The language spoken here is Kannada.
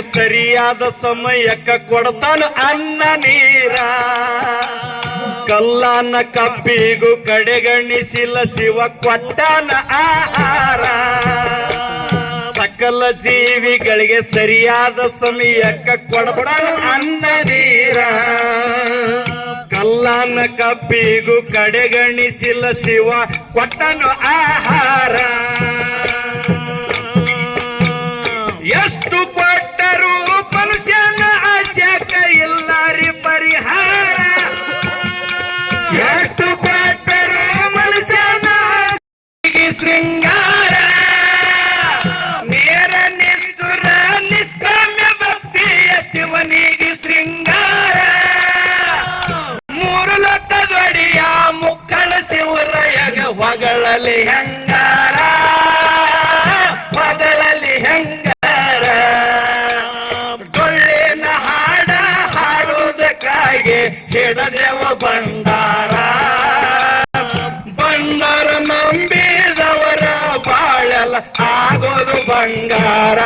ಸರಿಯಾದ ಸಮಯಕ್ಕ ಕೊಡ್ತಾನ ಅನ್ನ ನೀರ ಕಲ್ಲಾನ ಕಪ್ಪಿಗೂ ಕಡೆಗಣಿಸಿಲ್ಲ ಶಿವ ಕೊಟ್ಟಾನ ಆಹಾರ ಸಕಲ ಜೀವಿಗಳಿಗೆ ಸರಿಯಾದ ಸಮಯಕ್ಕ ಕೊಡ್ತಾನ ಅನ್ನ ನೀರ ಕಲ್ಲಾನ ಕಪ್ಪಿಗೂ ಕಡೆಗಣಿಸಿಲ್ಲ ಶಿವ ಕೊಟ್ಟನು ಆಹಾರ ಎಷ್ಟು ಕೊಟ್ಟರು ಮನುಷ್ಯನ ಆಶಾಕ ಇಲ್ಲಾರಿ ಪರಿಹಾರ ಎಷ್ಟು ಕೊಟ್ಟರು ಮನುಷ್ಯನ ಶೃಂಗಾರ ನೇರ ನಿಷ್ಠುರ ನಿಷ್ಕಾಮ್ಯ ಭಕ್ತಿಯ ಶಿವನಿಗೆ ಶೃಂಗಾರ ಮೂರು ಲೋಕದೊಡೆಯ ಮುಕ್ಕಳ ಶಿವರಯಗ ಹೊಗಳಲ್ಲಿ ಹೆಂಗಾರ ಹೊಗಳಲ್ಲಿ ಹೆಂಗಾರ ಡೊಳ್ಳಿನ ಹಾಡ ಹಾಡುವುದಕ್ಕಾಗಿ ಹಿಡದೇವ ಭಂಡಾರ ಬಂಡಾರ ನಂಬಿದವರ ಬಾಳಲ್ಲ ಆಗೋದು ಬಂಗಾರ